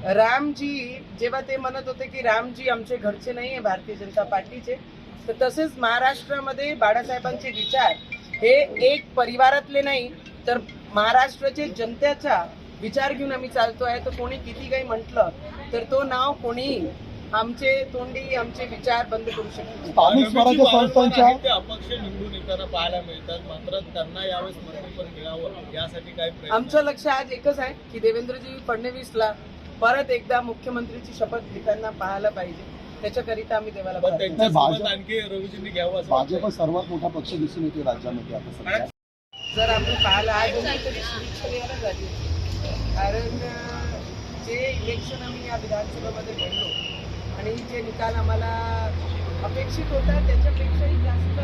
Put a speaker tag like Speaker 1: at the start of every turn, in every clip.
Speaker 1: रामजी जेव्हा ते म्हणत होते की रामजी आमचे घरचे नाही आहे भारतीय जनता पार्टीचे, तर तसेच महाराष्ट्रामध्ये बाळासाहेबांचे विचार हे एक परिवारातले नाही तर महाराष्ट्राचे जनतेचा विचार घेऊन आम्ही चालतोय. तर कोणी किती काही म्हटलं तर तो नाव कोणी आमचे तोंडी आमचे विचार बंद करू शकतो.
Speaker 2: स्थानिक स्वराज्य संस्थांच्या
Speaker 3: ते अपक्ष निवडून येताना पाहायला मिळतात, मात्र त्यांना यावेळेस मंत्रिपद मिळावं यासाठी काय प्रयत्न?
Speaker 1: आमचं लक्ष आज एकच आहे की देवेंद्रजी फडणवीसला परत एकदा मुख्यमंत्रीची शपथ घेताना पाहायला पाहिजे. त्याच्याकरिता आम्ही देवाला
Speaker 3: पण
Speaker 1: प्रार्थना
Speaker 3: त्यांच्यासोबत आणखी रवीजींनी घ्यावं असं
Speaker 2: भाजप सर्वात मोठा पक्ष दिसून येतो राज्यामध्ये आता सध्या.
Speaker 1: जर आपण पाहिलं आज तरी शुभेच्छा द्यायला झाली होती. कारण जे इलेक्शन आम्ही या विधानसभेमध्ये लढलो आणि जे निकाल आम्हाला अपेक्षित होता त्याच्यापेक्षाही जास्त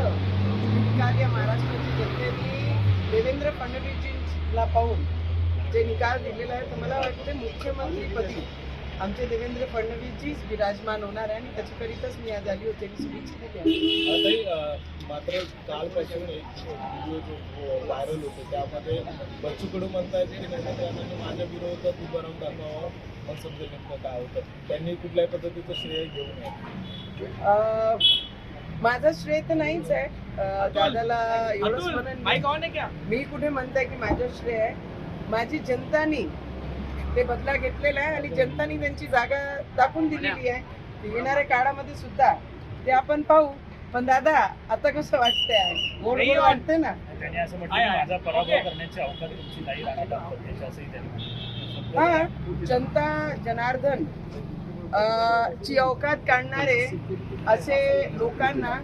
Speaker 1: निकाल या महाराष्ट्राच्या जनतेने देवेंद्र फडणवीसजींना पाहून जे निकाल दिलेला आहे तर मला वाटतं मुख्यमंत्रीपदी आमचे देवेंद्र फडणवीसजीच विराजमान होणार आहे आणि त्याच्याकरिताच मी आज आली होती. शुभेच्छा द्या.
Speaker 3: मात्र कालपासून एक व्हिडिओ जो व्हायरल होतो त्यामध्ये बच्चू कडू म्हणतायत की नेत्यांनी माझ्या विरोधात उभं राहून दाखवावं, मग समजेल नेमकं काय होतं. त्यांनी कुठल्याही पद्धतीचं श्रेय घेऊ नये.
Speaker 1: माझं श्रेय तर नाहीच आहे. दादाला एवढंच म्हणेन मी कुठे म्हणताय की माझं श्रेय आहे. माझी जनतानी ते बदला घेतलेला आहे आणि जनतानी त्यांची जागा दाखवून दिलेली आहे. येणाऱ्या काळामध्ये सुद्धा ते आपण पाहू. पण दादा आता कसं वाटतंय? गोड गोड वाटतंय ना.
Speaker 4: त्यांनी असं म्हटलं की माझा पराभव करण्याची अवकाश तुमची नाही राहणार दाम्पत्याची, असंही त्यांनी.
Speaker 1: हा, जनता जनार्दन ची अवकात काढणारे असे लोकांना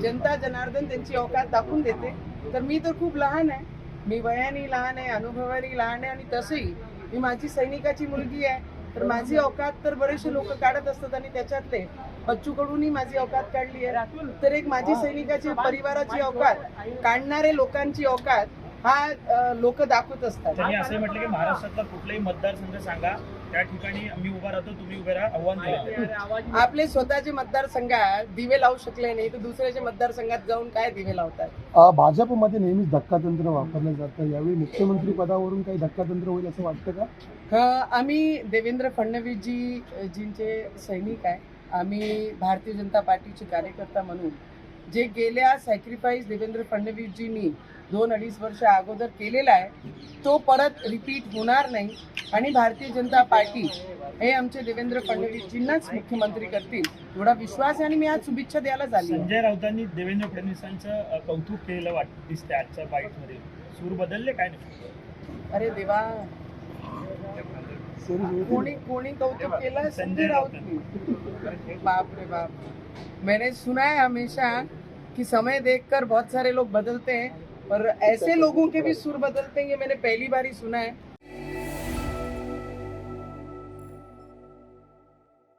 Speaker 1: जनता जनार्दन त्यांची अवकात दाखवून देते. तर मी तर खूप लहान आहे, मी वयाने लहान आहे, अनुभवाने लहान आहे आणि तसंही मी माझी सैनिकाची मुलगी आहे. तर माझी अवकात तर बरेचसे लोक काढत असतात आणि त्याच्यातले बच्चू कडूंनी माझी अवकात काढली आहे. तर एक माझी सैनिकाची परिवाराची अवकात काढणारे लोकांची अवकात हा लोक दाखवत असतात.
Speaker 4: त्यांनी असंही म्हटलं की महाराष्ट्रातला कुठलाही मतदारसंघ सांगा, त्या ठिकाणी आम्ही उभा राहतो, तुम्ही उभे राहा, आव्हान दिलं.
Speaker 1: आपले स्वतःचे मतदारसंघात दिवे लावू शकले नाही तर दुसऱ्याच्या मतदारसंघात जाऊन काय दिवे लावतात?
Speaker 2: भाजपमध्ये नेहमीच धक्कातंत्र वापरलं जातं. यावेळी मुख्यमंत्री पदावरून काही धक्कातंत्र होईल असं वाटतं का?
Speaker 1: आम्ही देवेंद्र फडणवीसजींचे सैनिक आहे. आम्ही भारतीय जनता पार्टीचे कार्यकर्ता म्हणून जे गेल्या सॅक्रिफाईस देवेंद्र फडणवीसजींनी 2-2.5 वर्ष अगोदर केलेला आहे तो परत रिपीट होणार नाही आणि भारतीय जनता पार्टी हे आमचे देवेंद्र फडणवीसजींनाच मुख्यमंत्री करतील एवढा विश्वास आहे. आणि मी आज शुभेच्छा द्यायला झाली.
Speaker 4: संजय राऊतांनी देवेंद्र फडणवीसांचं कौतुक केलेलं वाटतं दिसते आजच्या बाईटमध्ये. सूर बदलले काय नाही?
Speaker 1: अरे देवा, कोणी कोणी कौतुक केलं? संजय राऊतनी. बाप रे बाप. मैंने सुना है हमेशा कि समय देखकर बहुत सारे लोग बदलते हैं, पर ऐसे लोगों के भी सुर बदलते हैं ये मैंने पहली बार ही सुना है.